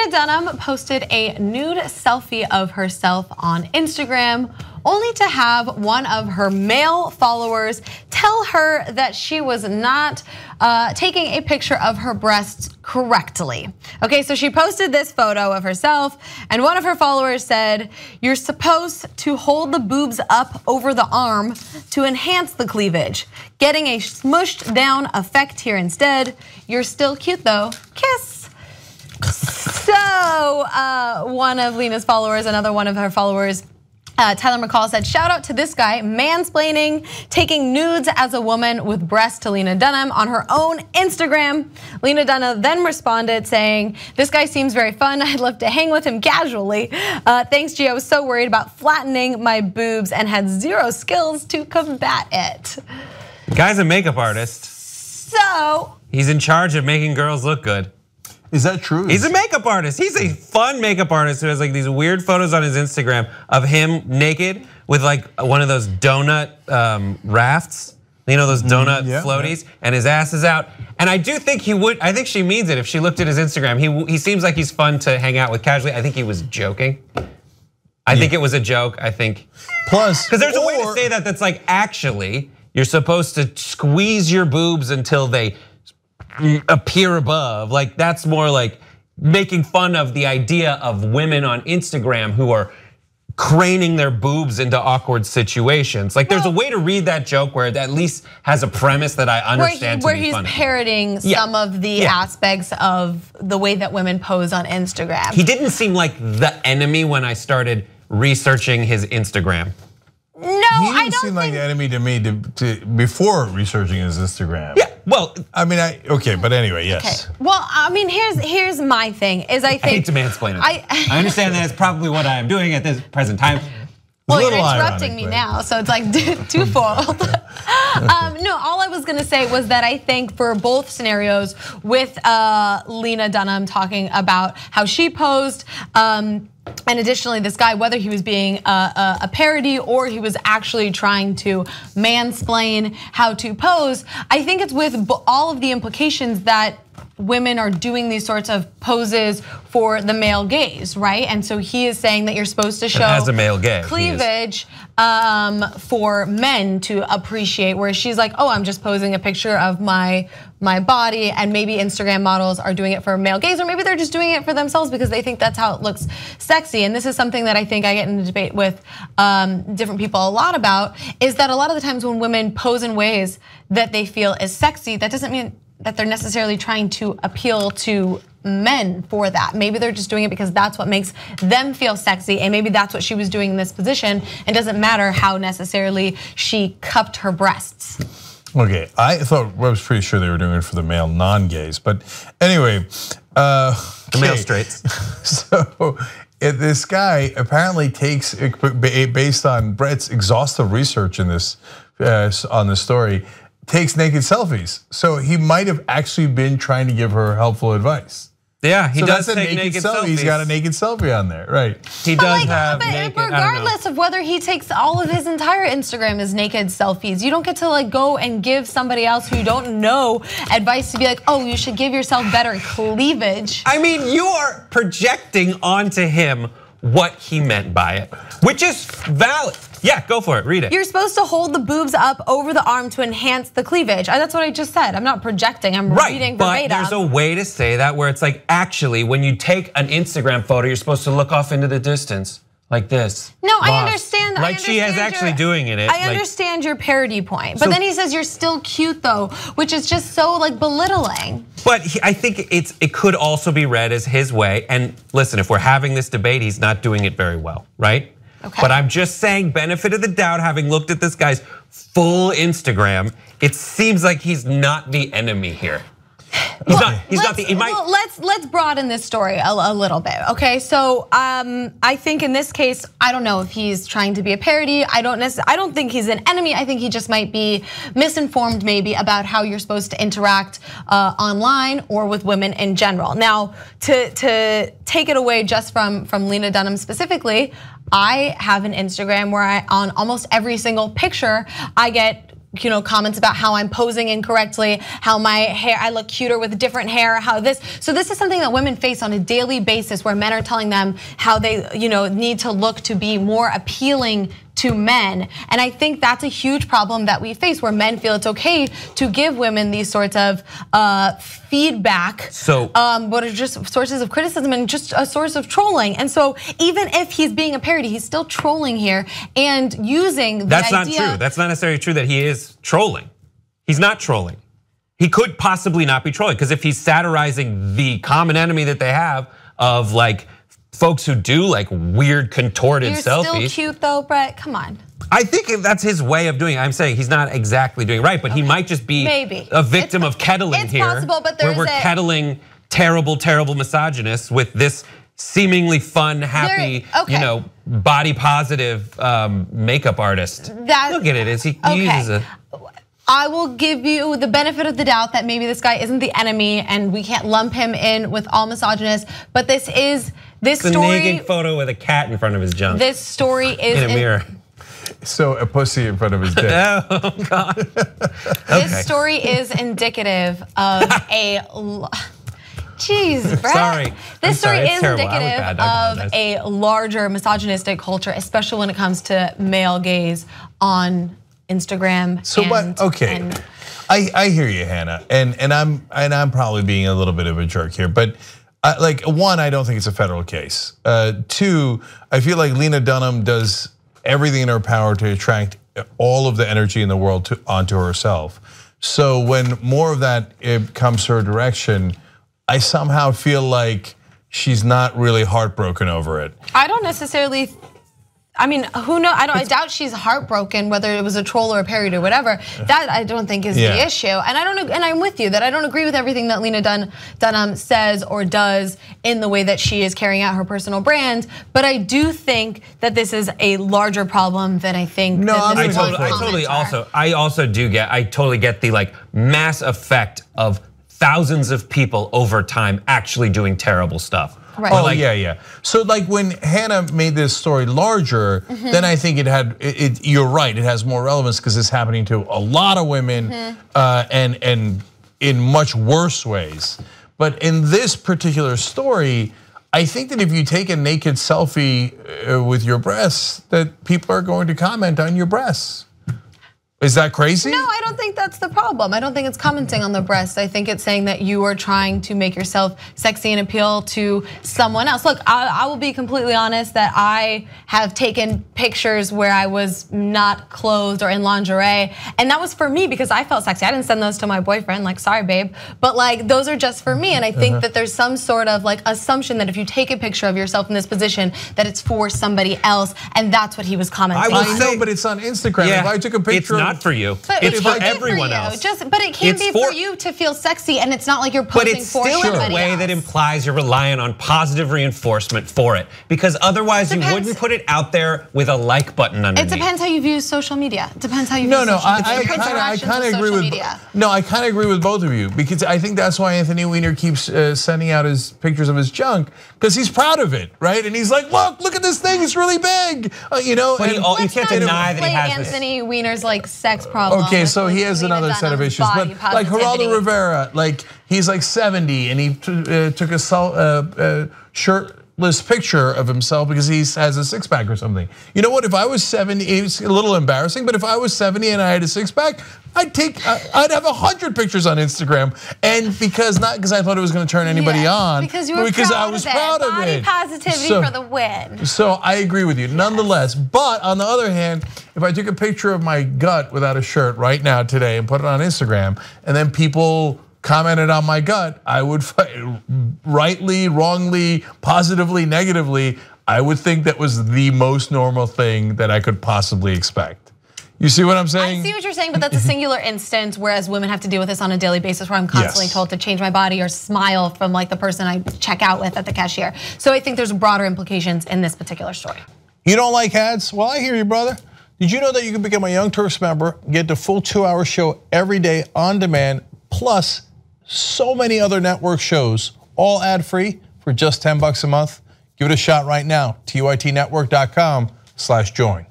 Lena Dunham posted a nude selfie of herself on Instagram, only to have one of her male followers tell her that she was not taking a picture of her breasts correctly. Okay, so she posted this photo of herself, and one of her followers said, "You're supposed to hold the boobs up over the arm to enhance the cleavage. Getting a smushed down effect here instead. You're still cute though, kiss." So one of Lena's followers, another one of her followers, Tyler McCall said, "Shout out to this guy mansplaining, taking nudes as a woman with breasts to Lena Dunham on her own Instagram." Lena Dunham then responded saying, "This guy seems very fun. I'd love to hang with him casually. Thanks, G. I was so worried about flattening my boobs and had zero skills to combat it." The guy's a makeup artist. So he's in charge of making girls look good. Is that true? He's a makeup artist. He's a fun makeup artist who has like these weird photos on his Instagram of him naked with like one of those donut rafts. You know, those donut floaties, and his ass is out. And I do think he would, I think she means it if she looked at his Instagram. He seems like he's fun to hang out with casually. I think he was joking. I think it was a joke, I think. Plus, because there's a way to say that that's like, actually, you're supposed to squeeze your boobs until they appear above. Like that's more like making fun of the idea of women on Instagram who are craning their boobs into awkward situations. Like there's a way to read that joke where it at least has a premise that I understand. Where he's parroting some of the aspects of the way that women pose on Instagram. He didn't seem like the enemy when I started researching his Instagram. No, he didn't seem like the enemy to me before researching his Instagram. Yeah, well, I mean, okay, but anyway, yes. Okay. Well, I mean, here's my thing is I think I hate to mansplain it. I understand that it's probably what I am doing at this present time. Well, you're interrupting me now, so it's like twofold. No, all I was gonna say was that I think for both scenarios with Lena Dunham talking about how she posed, and additionally, this guy, whether he was being a parody or he was actually trying to mansplain how to pose, I think it's with all of the implications that women are doing these sorts of poses for the male gaze, right? And so he is saying that you're supposed to show as a male gaze cleavage for men to appreciate, whereas she's like, oh, I'm just posing a picture of my body, and maybe Instagram models are doing it for male gaze, or maybe they're just doing it for themselves because they think that's how it looks sexy. And this is something that I think I get in a debate with different people a lot about, is that a lot of the times when women pose in ways that they feel is sexy, that doesn't mean that they're necessarily trying to appeal to men for that. Maybe they're just doing it because that's what makes them feel sexy, and maybe that's what she was doing in this position. It doesn't matter how necessarily she cupped her breasts. Okay, I was pretty sure they were doing it for the male non-gays, but anyway. The male straights. So this guy apparently takes, based on Brett's exhaustive research in this, on this story, takes naked selfies. So he might have actually been trying to give her helpful advice. Yeah, he does take naked selfies. He's got a naked selfie on there, right? He does have naked, regardless of whether he takes all of his entire Instagram as naked selfies, you don't get to like go and give somebody else who you don't know advice to be like, oh, you should give yourself better cleavage. I mean, you are projecting onto him what he meant by it, which is valid. Yeah, go for it, read it. You're supposed to hold the boobs up over the arm to enhance the cleavage. That's what I just said. I'm not projecting, I'm reading verbatim. But there's a way to say that where it's like, actually, when you take an Instagram photo, you're supposed to look off into the distance. Like this. No, I understand. Like she is actually doing it. I understand your parody point, but then he says you're still cute though, which is just so like belittling. But I think it could also be read as his way. And listen, if we're having this debate, he's not doing it very well, right? Okay. But I'm just saying, benefit of the doubt, having looked at this guy's full Instagram, it seems like he's not the enemy here. Let's broaden this story a little bit, okay? So I think in this case, I don't know if he's trying to be a parody. I don't think he's an enemy. I think he just might be misinformed maybe about how you're supposed to interact online or with women in general. Now, to take it away just from Lena Dunham specifically, I have an Instagram where on almost every single picture, I get comments about how I'm posing incorrectly, how my hair, I look cuter with different hair, how this. So this is something that women face on a daily basis, where men are telling them how they need to look to be more appealing to men. And I think that's a huge problem that we face, where men feel it's okay to give women these sorts of feedback, what are just sources of criticism and just a source of trolling. And so even if he's being a parody, he's still trolling here and using the idea. That's not true. That's not necessarily true that he is trolling. He's not trolling. He could possibly not be trolling, because if he's satirizing the common enemy that they have of like folks who do like weird contorted selfies. You're still cute though, Brett, come on. I think that's his way of doing it. I'm saying he's not exactly doing it right, but he might just be a victim of kettling here. It's possible, but where we're kettling terrible, terrible misogynists with this seemingly fun, happy, body positive makeup artist. Look at it, he uses it. I will give you the benefit of the doubt that maybe this guy isn't the enemy and we can't lump him in with all misogynists, but this story. A naked photo with a cat in front of his junk. This story is in a mirror. So a pussy in front of his dick. Oh God. This story is indicative of a. Jeez, Brett. Sorry. This story is indicative of a larger misogynistic culture, especially when it comes to male gaze on Instagram. So I hear you, Hannah, and I'm probably being a little bit of a jerk here, but like, one, I don't think it's a federal case. Two, I feel like Lena Dunham does everything in her power to attract all of the energy in the world onto herself. So when more of that comes her direction, I somehow feel like she's not really heartbroken over it. I don't necessarily. I mean, who knows? I doubt she's heartbroken, whether it was a troll or a parody or whatever. That I don't think is the issue. And I don't. And I'm with you that I don't agree with everything that Lena Dunham says or does in the way that she is carrying out her personal brand. But I do think that this is a larger problem than I think. No, I totally get the like mass effect of thousands of people over time actually doing terrible stuff. Right. Oh, yeah. So like when Hannah made this story larger, then I think you're right, it has more relevance because it's happening to a lot of women and in much worse ways. But in this particular story, I think that if you take a naked selfie with your breasts, that people are going to comment on your breasts. Is that crazy? No, I don't think that's the problem. I don't think it's commenting on the breast. I think it's saying that you are trying to make yourself sexy and appeal to someone else. Look, I will be completely honest that I have taken pictures where I was not clothed or in lingerie, and that was for me because I felt sexy. I didn't send those to my boyfriend, like, sorry, babe. But like, those are just for me, and I think that there's some sort of like assumption that if you take a picture of yourself in this position, that it's for somebody else, and that's what he was commenting on. I know, but it's on Instagram. Yeah, if I took a picture, not for you. But it's for everyone else. But it can be for you to feel sexy, and it's not like you're posing for somebody else. But it's still a way that implies you're relying on positive reinforcement for it, because otherwise you wouldn't put it out there with a like button underneath. It depends how you view social media. It depends how you view social media. I kind of agree with. No, I kind of agree with both of you, because I think that's why Anthony Weiner keeps sending out his pictures of his junk, because he's proud of it, right? And he's like, look at this thing, it's really big, you know. But you can't deny that he has Anthony Weiner's like sex problem. Okay, so he has another set of issues, but like Geraldo Rivera, like he's like 70 and he took a shirtless picture of himself because he has a six-pack or something. You know what? If I was 70, it's a little embarrassing, but if I was 70 and I had a six-pack, I'd have 100 pictures on Instagram, and because I thought it was going to turn anybody on, because I was proud of Body it. positivity for the win. So I agree with you, nonetheless. But on the other hand, if I took a picture of my gut without a shirt right now today and put it on Instagram, and then people commented on my gut, I would rightly, wrongly, positively, negatively, I would think that was the most normal thing that I could possibly expect. You see what I'm saying? I see what you're saying, but that's a singular instance, whereas women have to deal with this on a daily basis where I'm constantly told to change my body or smile from like the person I check out with at the cashier. So I think there's broader implications in this particular story. You don't like ads? Well, I hear you, brother. Did you know that you can become a Young Turks member, get the full 2-hour show every day on demand, plus so many other network shows, all ad-free for just $10 a month? Give it a shot right now, TYTnetwork.com/join.